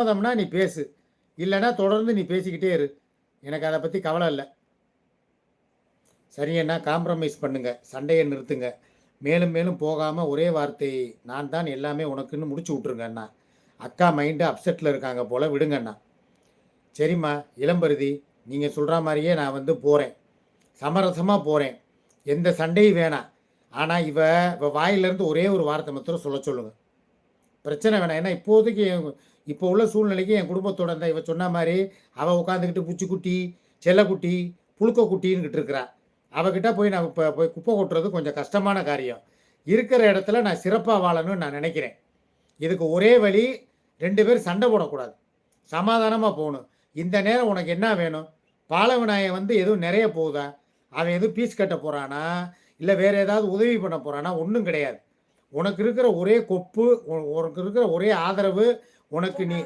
சம்மதம்னா நீ பேசு. இல்லன்னா தொடர்ந்து நீ பேசிக்கிட்டே இரு. எனக்கு அத பத்தி கவல இல்ல. சரியண்ணா காம்ப்ரமைஸ் பண்ணுங்க. சண்டைய நிறுத்துங்க. மேலும் மேலும் போகாம ஒரே வார்த்தை, நான் தான் எல்லாமே உனக்குன்னு முடிச்சு விட்டுருங்க அண்ணா. அக்கா மைண்ட் அப்செட்ல இருக்காங்க போல விடுங்க அண்ணா. சரிம்மா இளம்பருதி, நீங்க சொல்ற மாரியே நான் வந்து போறேன். சமரசமா போறேன். எந்த சண்டையும் வேணாம். ஆனா இவ வாயிலிருந்து ஒரே ஒரு வார்த்தை மாத்திரம் சொல்லுங்க. பிரச்சனை வேணாம். ஏன்னா இப்போதைக்கு இப்போ உள்ள சூழ்நிலைக்கு என் குடும்பத்தோட இந்த இவ சொன்ன மாரி, அவ உட்காந்துக்கிட்டு புச்சிக்குட்டி, செல்லக்குட்டி, புழுக்கக்குட்டின்னுகிட்டு இருக்கிறா. அவகிட்ட போய் நான் இப்ப போய் குப்பை கொட்டுறது கொஞ்சம் கஷ்டமான காரியம். இருக்கிற இடத்துல நான் சிறப்பா வாழணும்னு நான் நினைக்கிறேன். இதுக்கு ஒரே வழி 2 பேரும் சண்டை போடக்கூடாது. சமாதானமா போணும். இந்த நேரம் உனக்கு என்ன வேணும்? பாலவிநாயகன் வந்து எதுவும் நிறைய போகுதா? அவன் எதுவும் பீஸ் கட்ட போறானா? இல்ல வேற ஏதாவது உதவி பண்ண போறானா? ஒண்ணும் கிடையாது. உனக்கு இருக்கிற ஒரே கொப்பு, உனக்கு இருக்கிற ஒரே ஆதரவு, உனக்கு நீ